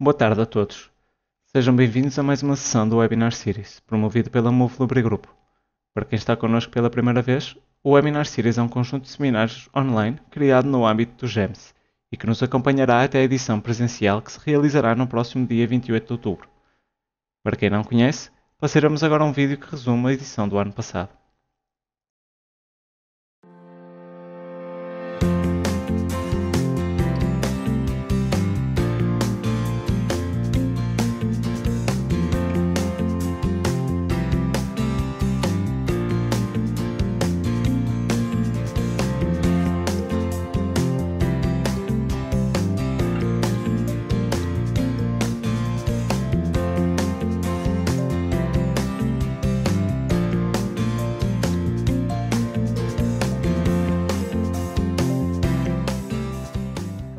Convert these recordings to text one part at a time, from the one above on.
Boa tarde a todos. Sejam bem-vindos a mais uma sessão do Webinar Series, promovido pela Move Libre Group. Para quem está connosco pela primeira vez, o Webinar Series é um conjunto de seminários online criado no âmbito do GEMS e que nos acompanhará até a edição presencial que se realizará no próximo dia 28 de outubro. Para quem não conhece, passaremos agora um vídeo que resume a edição do ano passado.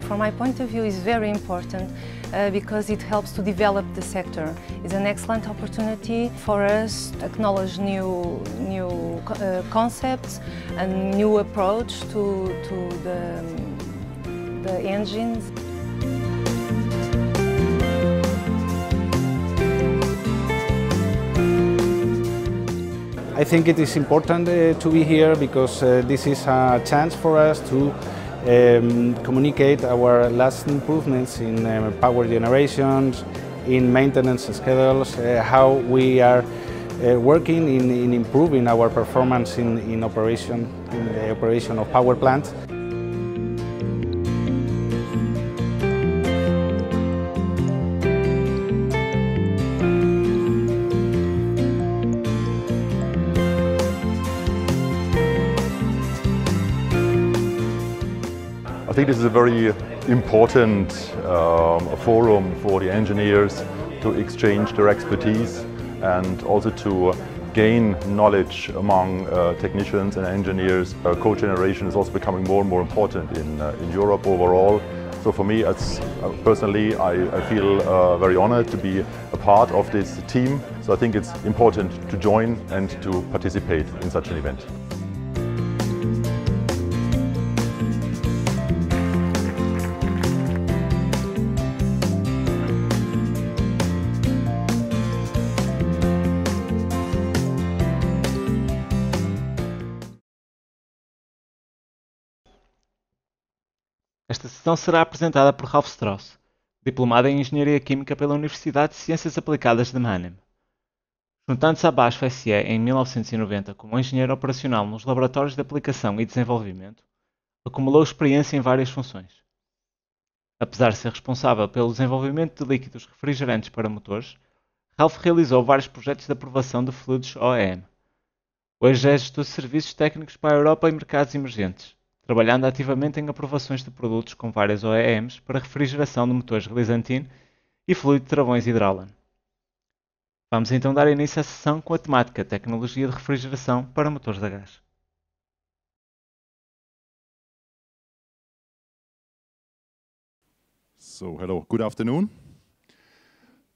From my point of view, is very important because it helps to develop the sector. It's an excellent opportunity for us to acknowledge new concepts and new approach to the engines. I think it is important to be here because this is a chance for us to communicate our last improvements in power generations, in maintenance schedules, how we are working in improving our performance in the operation of power plants. I think this is a very important forum for the engineers to exchange their expertise and also to gain knowledge among technicians and engineers. Co-generation is also becoming more and more important in Europe overall. So for me, personally, I feel very honored to be a part of this team. So I think it's important to join and to participate in such an event. Esta sessão será apresentada por Ralf Strauss, diplomado em Engenharia Química pela Universidade de Ciências Aplicadas de Mannheim. Juntando-se à BASF SE em 1990 como engenheiro operacional nos laboratórios de aplicação e desenvolvimento, acumulou experiência em várias funções. Apesar de ser responsável pelo desenvolvimento de líquidos refrigerantes para motores, Ralf realizou vários projetos de aprovação de fluidos OEM. Hoje é gestor de serviços técnicos para a Europa e mercados emergentes, trabalhando ativamente em aprovações de produtos com várias OEMs para refrigeração de motores Relizantine e fluido de travões Hydraulic. Vamos então dar início à sessão com a temática Tecnologia de refrigeração para motores a gás. So, hello, good afternoon.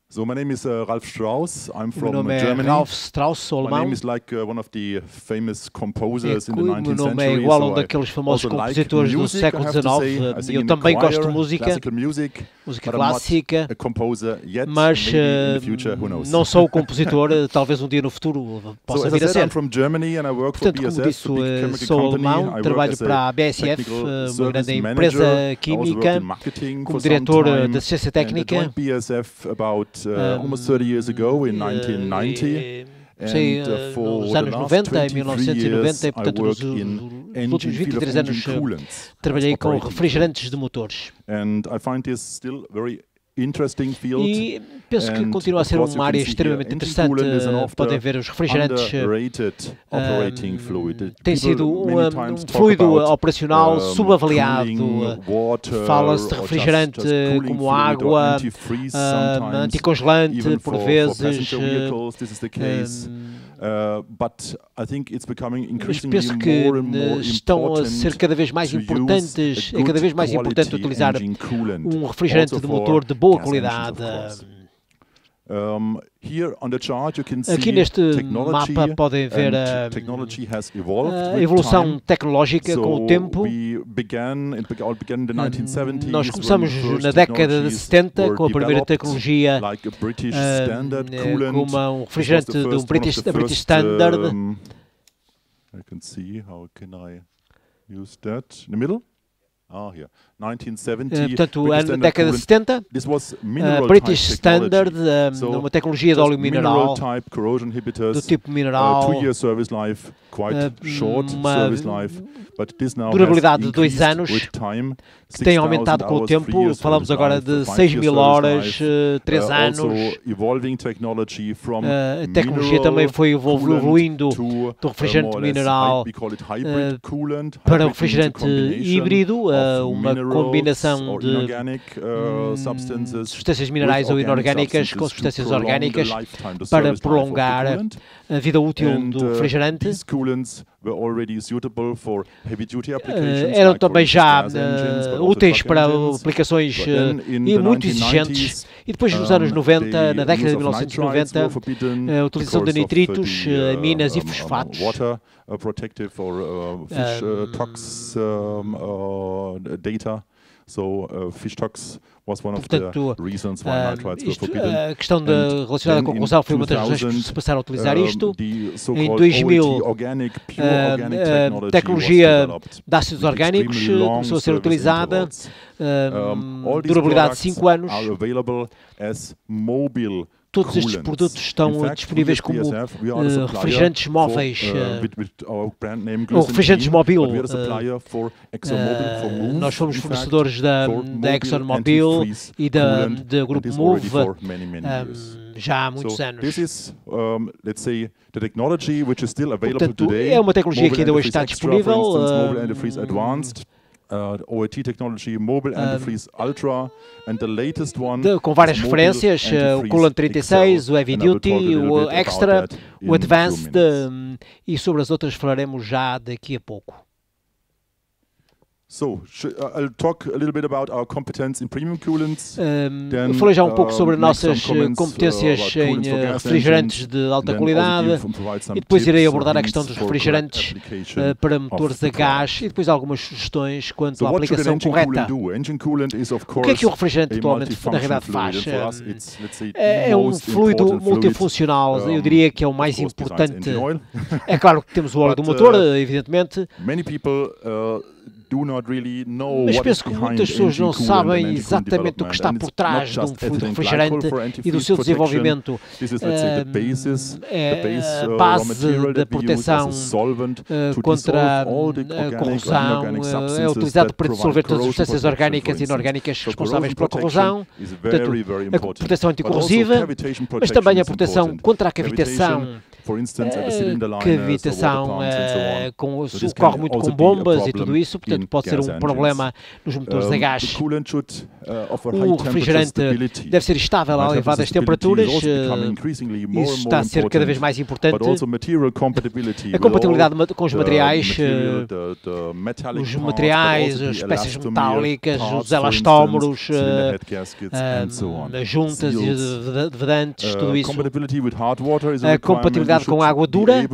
So, my name is Ralf Strauss. I'm O from meu nome é Germany. Ralf Strauss, sou My alemão. name is like one of the famous É, composers in the o meu 19th nome é century. igual a So um daqueles famosos also like compositores do music, I século have to say. I XIX. sing Eu in the também gosto de choir, música, classical music, música but I'm not clássica, a composer yet. mas Maybe in the future, who knows? não sou o compositor. Talvez um dia no futuro So, possa as I vir a said, I'm ser. from Germany and I work for Portanto, como BASF, disse, a big chemical sou company. alemão, I work trabalho as para a a BASF, technical uma service grande manager. empresa I also worked química, in marketing como for some diretor time. de assistência And I técnica. joined BASF about almost 30 years ago in 1990. Comecei And for nos the anos last 90, em 23 years, 1990, e I portanto worked nos in últimos field of 23 engine anos coolants, trabalhei as com operating refrigerantes de motores. And I find this still very interesting field. E penso que And continua a of ser course you uma can área see here, extremamente engine interessante. coolant is an often Podem ver os refrigerantes. underrated operating fluid. Tem sido People many times um talk fluido about, operacional subavaliado. cooling water Fala-se de or refrigerante just cooling como fluid or água, antifreeze sometimes, anticongelante, even por for vezes. passenger vehicles, this is the case. But I think it's becoming Mas increasingly penso que more and more estão a ser cada vez mais to use importantes, a é cada vez good mais importante quality utilizar engine coolant, um refrigerante also de for motor de boa gas engines, of qualidade. course. Aqui neste mapa podem ver a evolução tecnológica com o tempo. Nós começamos na década de 70 com a primeira tecnologia como um refrigerante do British Standard. I can see how can I use that in the middle. Here. 1970, portanto, na década de 70, British Standard, uma tecnologia de óleo mineral, do tipo mineral, uma durabilidade de 2 anos, que tem aumentado com o tempo. Falamos agora de 6.000 horas, 3 anos. A tecnologia também foi evoluindo do refrigerante mineral para o refrigerante híbrido, uma combinação de substâncias minerais ou inorgânicas com substâncias orgânicas para prolongar a vida útil do refrigerante. Eram também já úteis para aplicações muito exigentes. E depois nos anos 90, na década de 1990, a utilização de nitritos, aminas e fosfatos. Protective for fish tox data. So fish tox was one of the reasons why nitrites were forbidden. A questão relacionada com a corrosão foi uma das razões que se passaram a utilizar isto. Em 2000, a tecnologia de ácidos orgânicos começou a ser utilizada. Durabilidade de 5 anos. Todos estes produtos estão disponíveis como refrigerantes móveis, ou refrigerantes Mobil. Nós fomos fornecedores da ExxonMobil e da Grupo Move já há muitos anos. Portanto, é uma tecnologia que ainda hoje está disponível. OET Technology, Mobile Antifreeze Ultra, and the latest one com várias referências, o Coolant 36, o Heavy Duty, o Extra, o Advanced, e sobre as outras falaremos já daqui a pouco. So, I'll talk a little bit about our competence in premium coolants. Falei já um pouco sobre as nossas competências em refrigerantes de alta qualidade e depois irei abordar a questão dos refrigerantes para motores a gás e depois algumas sugestões quanto à aplicação correta. O que é que o refrigerante atualmente na realidade faz? É um fluido multifuncional, eu diria que é o mais importante. É claro que temos o óleo do motor, evidentemente. Mas penso que muitas pessoas não sabem exatamente o que está por trás de um fluido refrigerante e do seu desenvolvimento. É a base da proteção contra a corrosão, é utilizado para dissolver todas as substâncias orgânicas e inorgânicas responsáveis pela corrosão, portanto, a proteção anticorrosiva, mas também a proteção contra a cavitação. Cavitação ocorre muito com bombas e tudo isso, portanto pode ser um problema nos motores a gás. O refrigerante deve ser estável a elevadas temperaturas, isso está a ser cada vez mais importante. A compatibilidade com os materiais, as peças metálicas, os elastómeros, as juntas e vedantes, tudo isso. A compatibilidade com água dura e,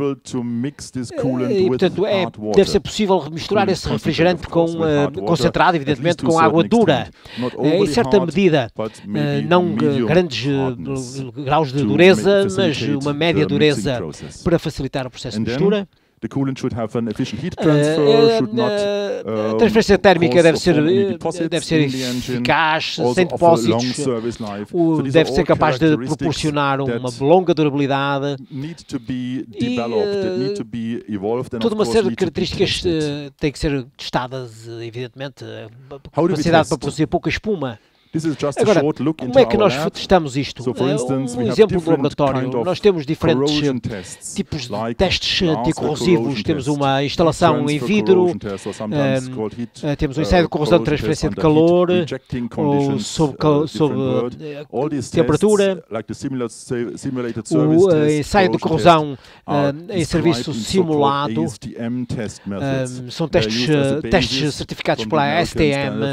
portanto, deve ser possível misturar esse refrigerante concentrado, evidentemente, com água dura. Em certa medida, não grandes graus de dureza, mas uma média dureza para facilitar o processo de mistura. A transferência térmica deve ser eficaz, sem depósitos, deve ser capaz de proporcionar uma longa durabilidade e toda uma série de características têm que ser testadas, evidentemente, capacidade para produzir pouca espuma. Agora, como é que nós testamos isto? Um exemplo do laboratório, nós temos diferentes tipos de testes anticorrosivos, temos uma instalação em vidro, temos um ensaio de corrosão de transferência de calor, ou sob temperatura, o ensaio de corrosão em serviço simulado, são testes certificados pela STM,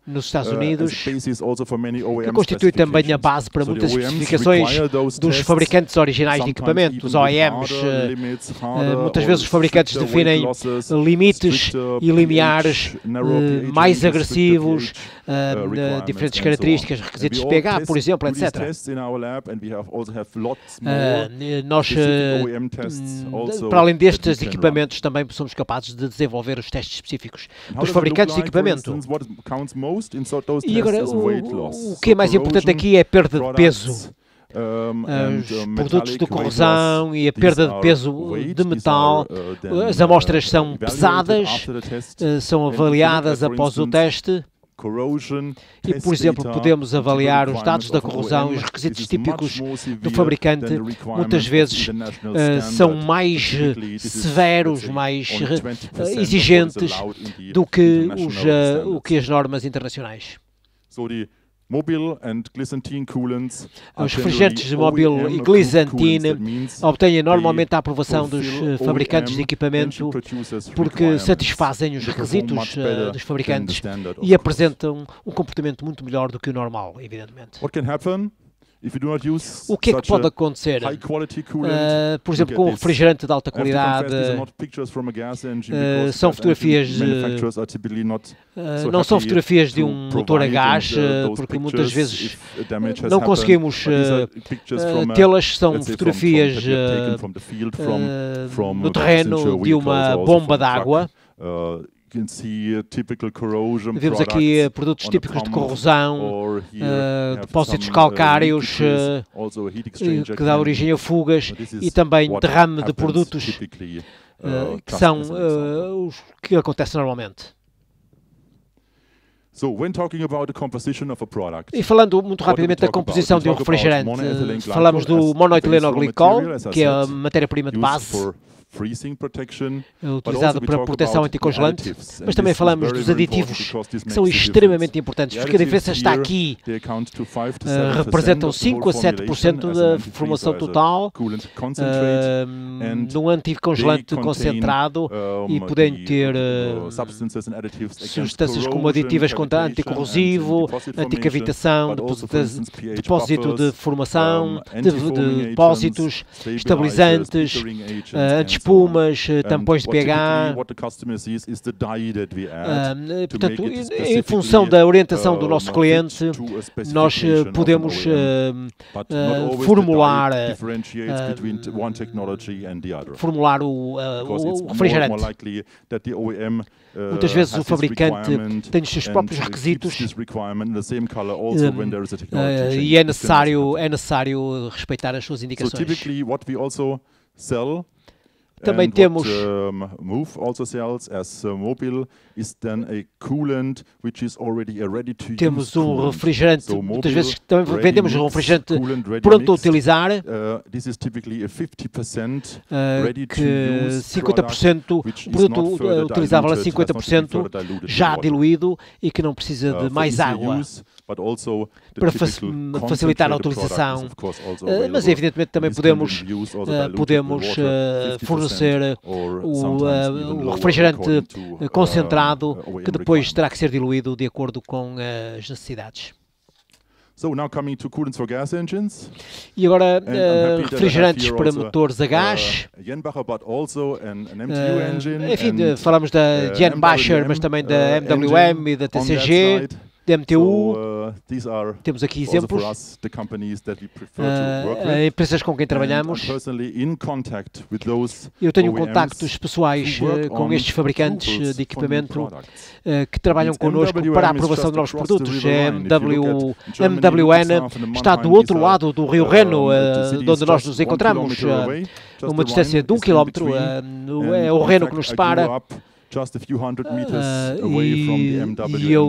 nos Estados Unidos, que constitui também a base para muitas especificações dos fabricantes originais de equipamento, os OEMs. Muitas vezes os fabricantes definem limites e limiares mais agressivos, diferentes características, requisitos de pH, por exemplo, etc. Nós, para além destes equipamentos, também somos capazes de desenvolver os testes específicos dos fabricantes de equipamento. E agora, o que é mais importante aqui é a perda de peso. Os produtos de corrosão e a perda de peso de metal. As amostras são pesadas, são avaliadas após o teste. E, por exemplo, podemos avaliar os dados da corrosão e os requisitos típicos do fabricante. Muitas vezes são mais severos, mais exigentes do que as normas internacionais. Os refrigerantes de Mobil e Glisantine obtêm normalmente a aprovação dos fabricantes de equipamento porque satisfazem os requisitos dos fabricantes e apresentam um comportamento muito melhor do que o normal, evidentemente. O que é que pode acontecer? Por exemplo, com um refrigerante de alta qualidade, são fotografias não são fotografias de um motor a gás, porque muitas vezes não conseguimos tê-las, são fotografias no terreno de uma bomba d'água. Vemos aqui produtos típicos de corrosão, depósitos calcários que dá origem a fugas e também derrame de produtos que são os que acontecem normalmente. E falando muito rapidamente da composição de um refrigerante, falamos do monoetilenoglicol, que é a matéria-prima de base, utilizado para proteção anticongelante, mas também falamos dos aditivos, que são extremamente importantes, porque a diferença está aqui. Representam 5 a 7% da formulação total num anticongelante concentrado e podem ter substâncias como aditivas contra anticorrosivo, anticavitação, depósito de formação, de depósitos, estabilizantes, espumas, tampões de pH. Portanto, em função da orientação do nosso cliente, nós podemos formular o refrigerante. Muitas vezes o fabricante tem os seus próprios requisitos e é necessário respeitar as suas indicações. Também temos um refrigerante, muitas vezes também vendemos um refrigerante pronto a utilizar, que 50%, o produto utilizável a 50% já diluído e que não precisa de mais água para facilitar a utilização. Mas evidentemente também podemos fornecer o refrigerante concentrado que depois terá que ser diluído de acordo com as necessidades. E agora, refrigerantes para motores a gás. Enfim, falamos da Jenbacher, mas também da MWM e da TCG. Da MTU, temos aqui exemplos, empresas com quem trabalhamos. Eu tenho contactos pessoais com estes fabricantes de equipamento que trabalham connosco para a aprovação de novos produtos. A MWN está do outro lado do Rio Reno, de onde nós nos encontramos, uma distância de 1 km, é o Reno que nos separa. E eu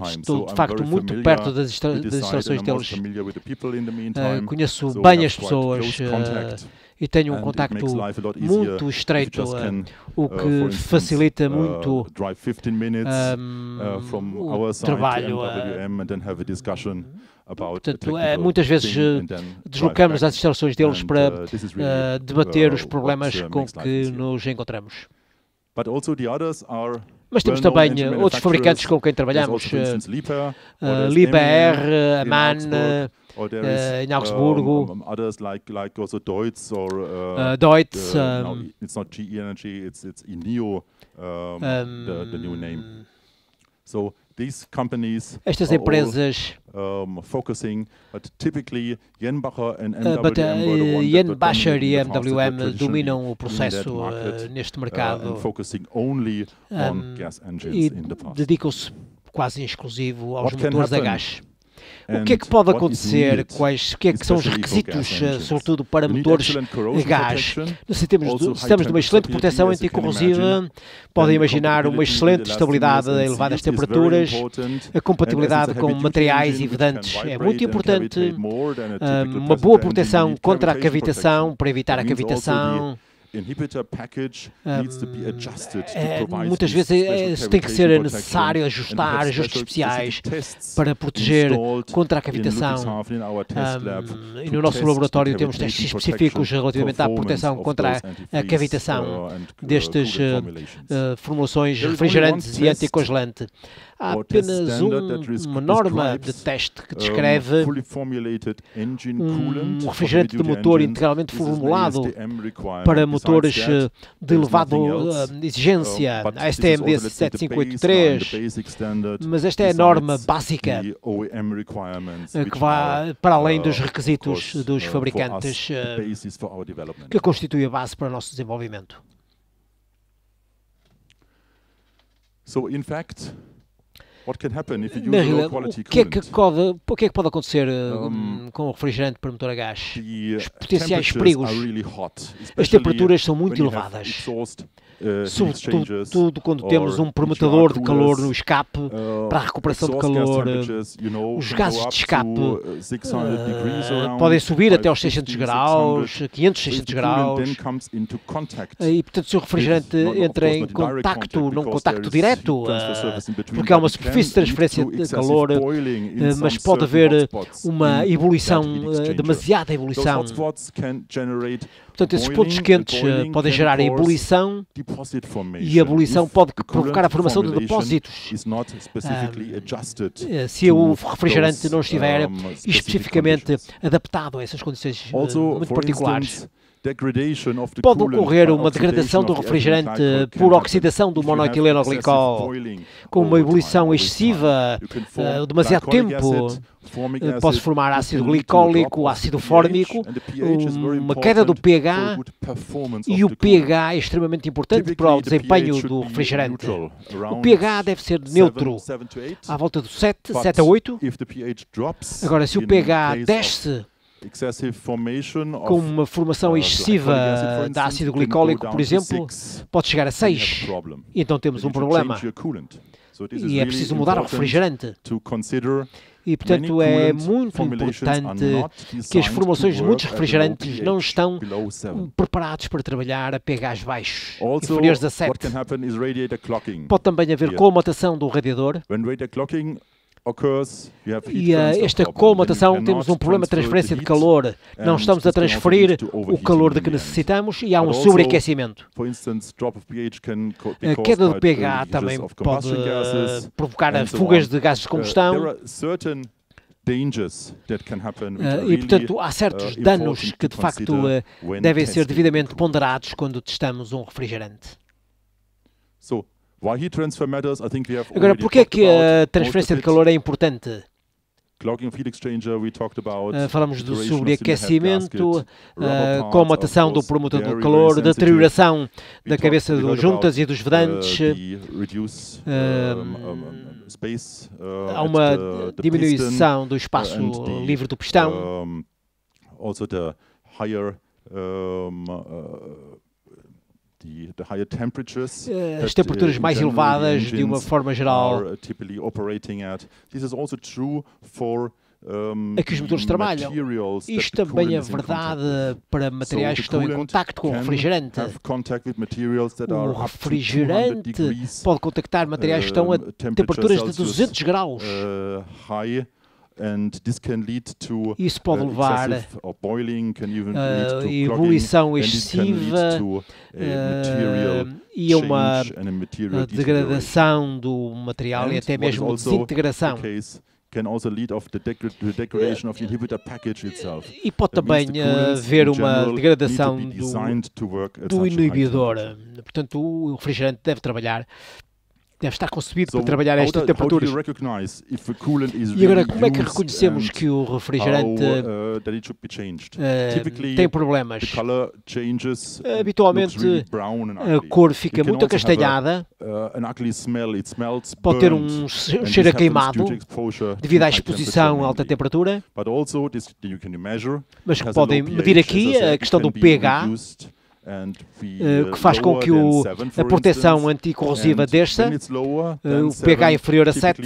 estou de facto muito perto das instalações deles. Conheço bem as pessoas e tenho um contacto muito estreito, o que facilita muito o trabalho. Portanto, muitas vezes deslocamos às instalações deles para debater os problemas com que nos encontramos. Mas temos também outros fabricantes com quem trabalhamos, Liebherr, Amann, em Augsburgo, Deutz, it's not GE Energy, it's Eneo, the new name. So these companies estas empresas, focusing, but typically Jenbacher and MWM Jenbacher e MWM dominam o processo neste mercado e dedicam-se quase em exclusivo aos motores a gás. O que é que pode acontecer? O que é que são os requisitos, sobretudo para motores a gás? Necessitamos de uma excelente proteção anticorrosiva, podem imaginar uma excelente estabilidade a elevadas temperaturas, a compatibilidade com materiais e vedantes é muito importante, uma boa proteção contra a cavitação, para evitar a cavitação. Muitas vezes tem que ser necessário ajustar ajustes especiais para proteger contra a cavitação. E no nosso laboratório temos testes específicos relativamente à proteção contra a cavitação destas formulações refrigerantes e anticongelante. Há apenas uma norma de teste que descreve um refrigerante de motor integralmente formulado para motores de elevada exigência, a STMD 7583, mas esta é a norma básica que vai para além dos requisitos dos fabricantes que constitui a base para o nosso desenvolvimento. Na realidade, o que é que pode acontecer com o refrigerante para motor a gás? Os potenciais perigos. As temperaturas são muito elevadas, sobretudo quando temos um promotor de calor no escape para a recuperação de calor. Os gases de escape podem subir até aos 600 graus, 500, 600 graus, e portanto se o refrigerante entra em contacto, num contacto direto, porque há uma superfície de transferência de calor, mas pode haver uma ebulição, demasiada ebulição. Portanto, esses pontos quentes podem gerar ebulição e a ebulição pode provocar a formação de depósitos. Se o refrigerante não estiver especificamente adaptado a essas condições muito particulares. Pode ocorrer uma degradação do refrigerante por oxidação do monoetilenoglicol, com uma ebulição excessiva, demasiado tempo. Pode-se formar ácido glicólico, ácido fórmico, uma queda do pH, e o pH é extremamente importante para o desempenho do refrigerante. O pH deve ser neutro, à volta do 7 a 8. Agora, se o pH desce, com uma formação excessiva de ácido glicólico, por exemplo, pode chegar a 6. E então temos um problema. E é preciso mudar o refrigerante. E, portanto, é muito importante que as formulações de muitos refrigerantes não estão preparados para trabalhar a pHs baixos, inferiores a 7. Pode também haver colmatação do radiador. E esta colmatação, temos um problema de transferência de calor. Não estamos a transferir o calor de que necessitamos e há um sobreaquecimento. A queda do pH também pode provocar fugas de gases de combustão. E, portanto, há certos danos que, de facto, devem ser devidamente ponderados quando testamos um refrigerante. Agora, por que é que a transferência de calor é importante? Falamos do sobreaquecimento, colmatação do promotor do calor, deterioração da cabeça das juntas e dos vedantes, há uma diminuição do espaço livre do pistão. As temperaturas mais elevadas, de uma forma geral, a que os motores trabalham. Isto também é verdade para materiais que estão em contacto com o refrigerante. O refrigerante pode contactar materiais que estão a temperaturas de 200 graus. Isso pode levar a ebulição excessiva e a uma degradação do material e até mesmo desintegração. E pode também haver uma degradação do inibidor. Portanto, o refrigerante deve estar concebido para trabalhar a estas temperaturas. E agora, como é que reconhecemos que o refrigerante tem problemas? Habitualmente, a cor fica muito acastanhada, pode ter um cheiro a queimado devido à exposição a alta temperatura, mas que podem medir aqui a questão do pH, que faz com que a proteção anticorrosiva desça, o pH inferior a 7,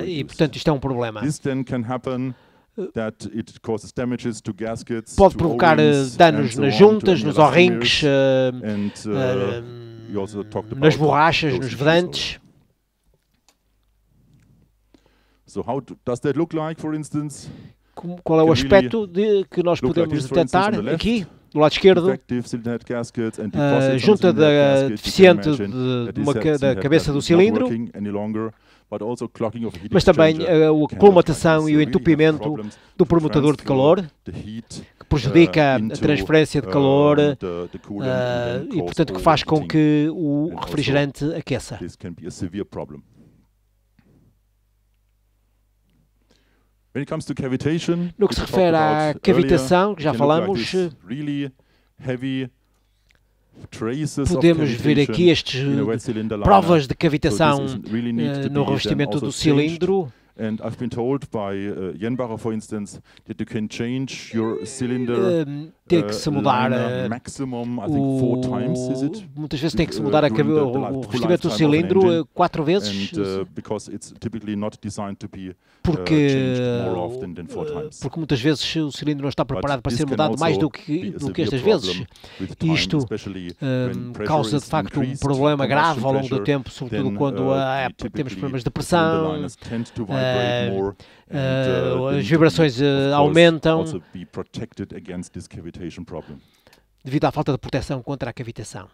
e portanto isto é um problema. Pode provocar danos nas juntas, nos O-rings, nas borrachas, nos vedantes. Qual é o aspecto que nós podemos detectar aqui, do lado esquerdo? A junta deficiente da cabeça do cilindro, mas também a colmatação e o entupimento do promotador de calor, que prejudica a transferência de calor e, portanto, que faz com que o refrigerante aqueça. No que se refere à cavitação, que já falamos, podemos ver aqui estas provas de cavitação no revestimento do cilindro. And I've been told by Jenbacher, for instance, that you can change your cylinder maximum, I think 4 times, is it? Muitas vezes tem que se mudar o revestimento do cilindro 4 vezes. Because it's typically not designed to be porque more often than 4 times. Porque muitas vezes o cilindro não está preparado para ser mudado mais do que estas vezes. Isto causa de facto um problema grave ao longo do tempo, sobretudo quando temos problemas de pressão. As vibrações aumentam devido à falta de proteção contra a cavitação.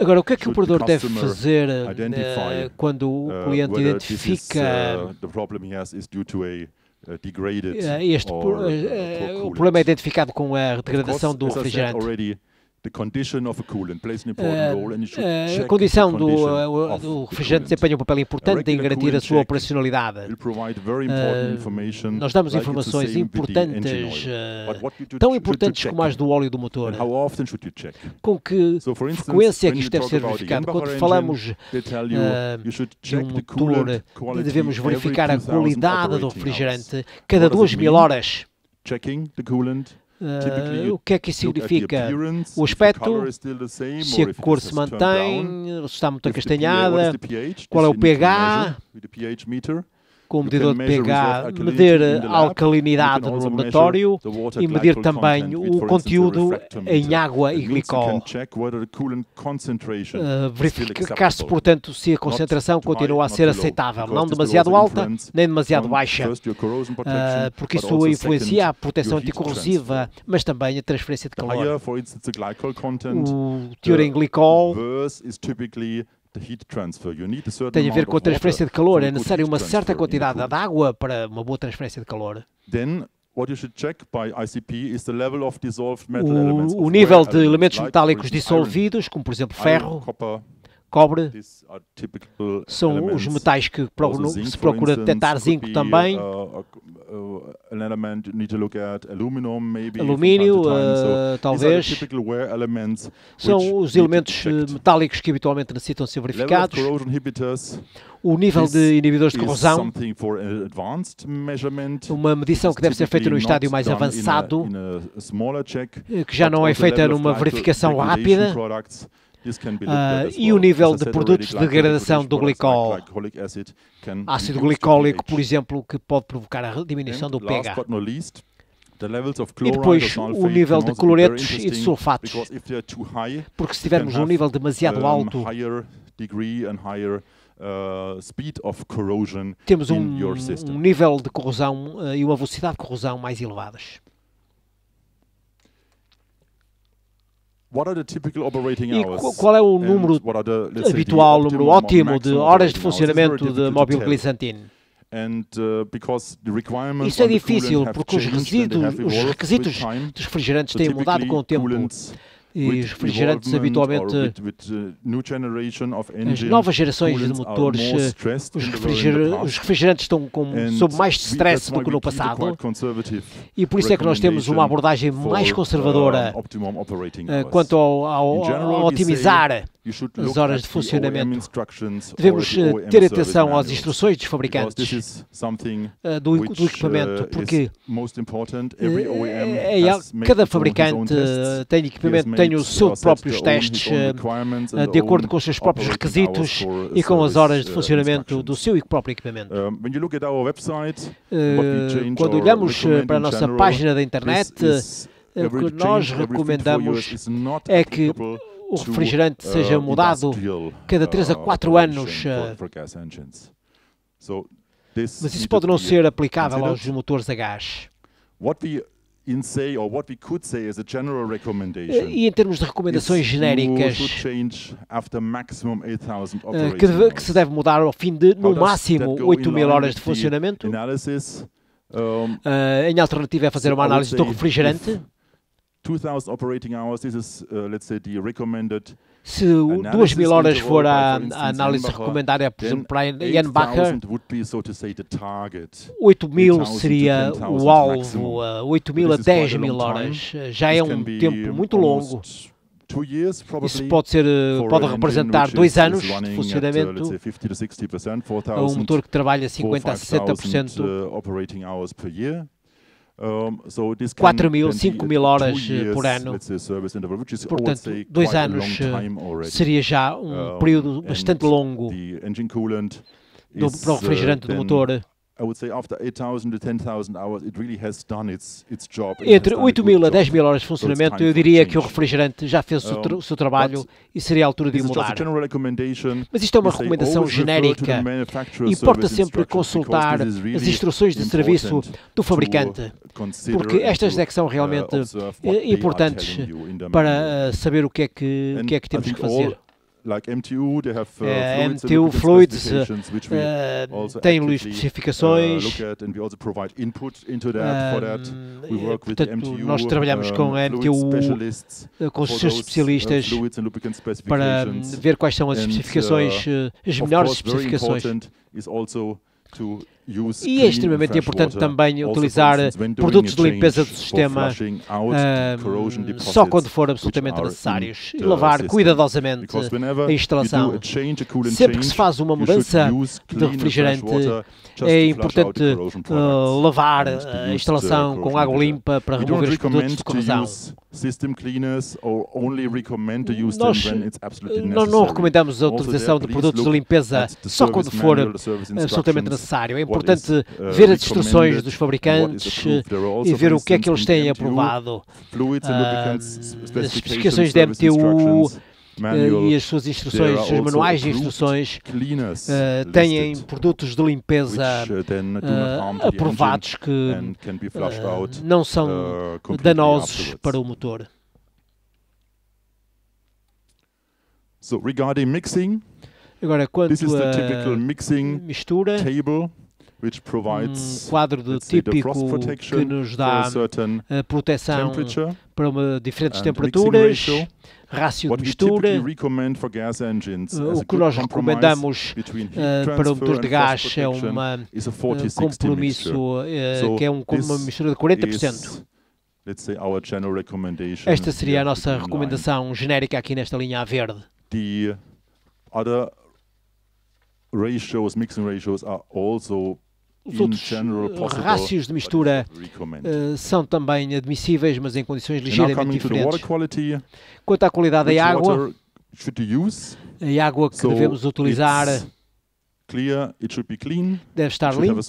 Agora, o que é que o operador deve fazer quando o cliente identifica o problema é identificado com a degradação do refrigerante? A condição do refrigerante desempenha um papel importante em garantir a sua operacionalidade. Nós damos informações importantes, tão importantes como as do óleo do motor. Com que frequência é que isto deve ser verificado? Quando falamos de um motor, devemos verificar a qualidade do refrigerante cada 2.000 horas. O que é que isso significa? O aspecto, se a cor se mantém, se está muito acastanhada, qual é o pH, com o medidor de pH, medir a alcalinidade no laboratório e medir também o conteúdo em água e glicol. Verificar-se, portanto, se a concentração continua a ser aceitável, não demasiado alta, nem demasiado baixa, porque isso influencia a proteção anticorrosiva, mas também a transferência de calor. O teor em glicol tem a ver com a transferência de calor. É necessário uma certa quantidade de água para uma boa transferência de calor. O nível de elementos metálicos dissolvidos, como por exemplo ferro, cobre, são os metais que se procura detectar. Zinco também. Alumínio, talvez. São os elementos metálicos que habitualmente necessitam ser verificados. O nível de inibidores de corrosão, uma medição que deve ser feita no estádio mais avançado, que já não é feita numa verificação rápida. E o nível de produtos de degradação do glicol, ácido glicólico, por exemplo, que pode provocar a diminuição do pH. E depois o nível de cloretos e de sulfatos, porque se tivermos um nível demasiado alto, temos um nível de corrosão e uma velocidade de corrosão mais elevadas. E qual é o número habitual, o número ótimo de horas de funcionamento de móvel Glissantine? Isso é difícil porque os requisitos dos refrigerantes têm mudado com o tempo. E os refrigerantes habitualmente, as novas gerações de motores, os refrigerantes estão sob mais stress do que no passado, e por isso é que nós temos uma abordagem mais conservadora quanto ao otimizar as horas de funcionamento. Devemos ter atenção às instruções dos fabricantes do equipamento, porque cada fabricante tem equipamento, tem os seus próprios testes de acordo com os seus próprios requisitos e com as horas de funcionamento do seu próprio equipamento. Quando olhamos para a nossa página da internet, o que nós recomendamos é que o refrigerante seja mudado cada 3 a 4 anos. Mas isso pode não ser aplicável aos motores a gás. E em termos de recomendações genéricas, que se deve mudar ao fim de, no máximo, 8.000 horas de funcionamento. Em alternativa é fazer uma análise do refrigerante. Se 2.000 horas for a análise recomendada, por exemplo, para Jenbacher, 8.000 seria o alvo, 8.000 a 10.000 horas. Já é um tempo muito longo. Isso pode representar 2 anos de funcionamento. Um motor que trabalha 50 a 60%. 4.000, 5.000 horas por ano. Portanto, 2 anos seria já um período bastante longo para o refrigerante do motor. Entre 8.000 a 10.000 horas de funcionamento, eu diria que o refrigerante já fez o seu trabalho e seria a altura de mudar. Mas isto é uma recomendação genérica. Importa sempre consultar as instruções de serviço do fabricante, porque estas é que são realmente importantes para saber o que é que temos que fazer. MTU Fluids tem especificações, portanto nós trabalhamos com a MTU, com os seus especialistas para ver quais são as especificações, as melhores especificações. E é extremamente importante também utilizar produtos de limpeza do sistema só quando for absolutamente necessários e lavar cuidadosamente a instalação. Sempre que se faz uma mudança de refrigerante, é importante lavar a instalação com água limpa para remover os produtos de corrosão. Nós não recomendamos a utilização de produtos de limpeza só quando for absolutamente necessário. É importante ver as instruções dos fabricantes e ver o que é que eles têm aprovado. As especificações da MTU e as suas instruções, os seus manuais de instruções têm produtos de limpeza aprovados que não são danosos para o motor. Agora, quanto a mistura, quadro típico que nos dá proteção para diferentes temperaturas, rácio de mistura. O que nós recomendamos para o motor de gás é um compromisso que é uma mistura de 40%. Esta seria a nossa recomendação genérica aqui nesta linha verde. Os outros rácios de mistura são também admissíveis, mas em condições ligeiramente diferentes. Quanto à qualidade da água, a água que devemos utilizar clear, it should be clean. Deve estar limpa,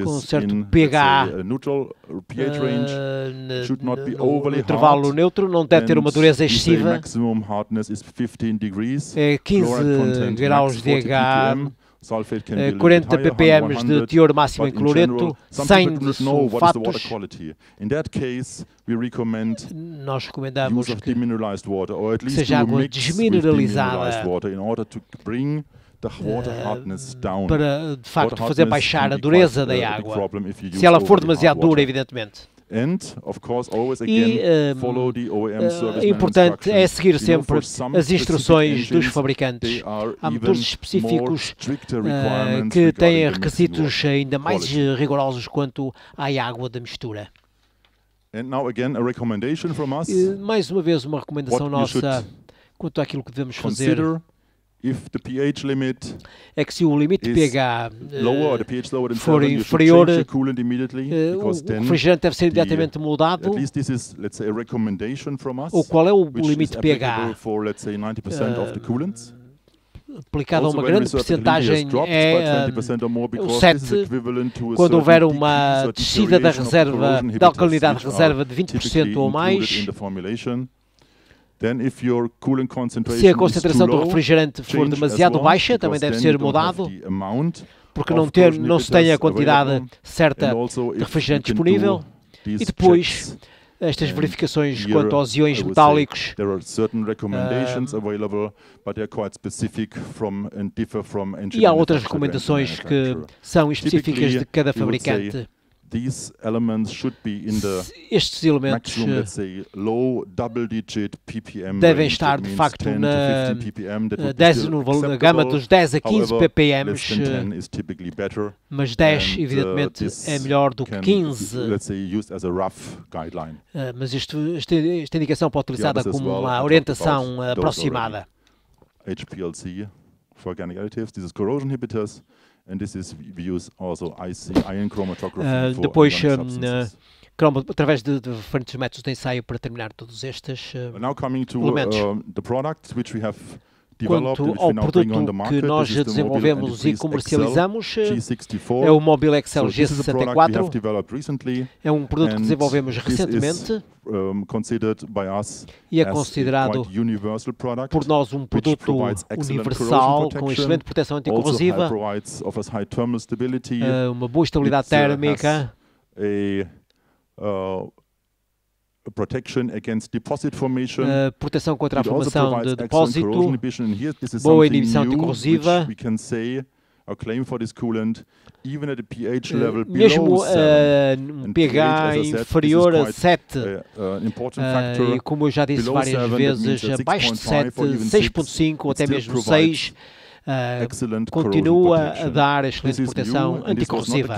com um certo pH, intervalo neutro, não deve ter uma dureza excessiva. É 15 graus de H, 40 ppm de teor máximo em cloreto, 100 de sulfatos. Nós recomendamos que seja água desmineralizada para, de facto, fazer baixar a dureza da água, se ela for demasiado dura, evidentemente. E importante é seguir sempre as instruções dos fabricantes. Há motores específicos que têm requisitos ainda mais rigorosos quanto à água da mistura. E, mais uma vez, uma recomendação nossa quanto àquilo que devemos fazer. É que se o limite de pH for inferior, o refrigerante deve ser imediatamente mudado. Ou qual é o limite de pH? Aplicado a uma grande percentagem é o 7, quando houver uma descida da reserva, da alcalinidade de reserva de 20% ou mais. Se a concentração do refrigerante for demasiado baixa, também deve ser mudado, porque não se tem a quantidade certa de refrigerante disponível. E depois, estas verificações quanto aos íons metálicos, e há outras recomendações que são específicas de cada fabricante. Estes elementos devem estar, de facto, na gama dos 10 a 15 ppm, mas 10, evidentemente, é melhor do que 15. Mas esta indicação pode ser utilizada como uma orientação aproximada. HPLC for organic additives, this is corrosion inhibitors. Depois, através de diferentes métodos de ensaio para terminar todos estes elementos. Quanto ao produto que nós desenvolvemos e comercializamos, é o Mobil Excel G64. É um produto que desenvolvemos recentemente e é considerado por nós um produto universal, com excelente proteção anticorrosiva, uma boa estabilidade térmica, proteção contra a formação de depósito, boa inibição anticorrosiva, mesmo pH inferior a 7, e como eu já disse várias vezes, abaixo de 7, 6.5 ou até mesmo 6, continua a dar excelente proteção anticorrosiva.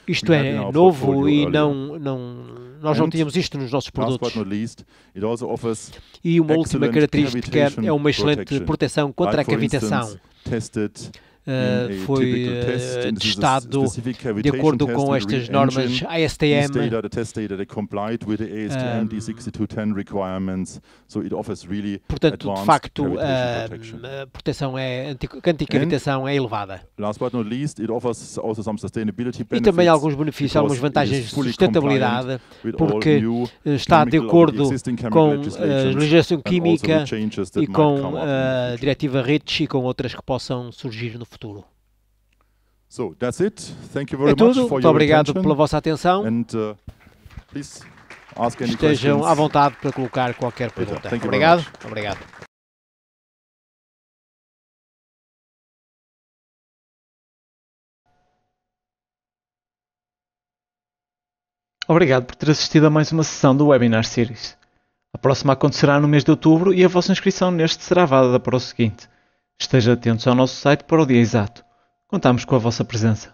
Isto é novo e nós não tínhamos isto nos nossos produtos. E uma última característica é uma excelente proteção contra a cavitação. Foi testado de acordo com estas normas ASTM. Portanto, de facto, a proteção anticavitação é elevada. E também alguns benefícios, algumas vantagens de sustentabilidade, porque está de acordo com a legislação química e com a diretiva REACH e com outras que possam surgir no futuro. É tudo. Muito obrigado pela vossa atenção. Estejam à vontade para colocar qualquer pergunta. Obrigado. Obrigado. Obrigado por ter assistido a mais uma sessão do Webinar Series. A próxima acontecerá no mês de outubro e a vossa inscrição neste será válida para o seguinte. Esteja atentos ao nosso site para o dia exato. Contamos com a vossa presença.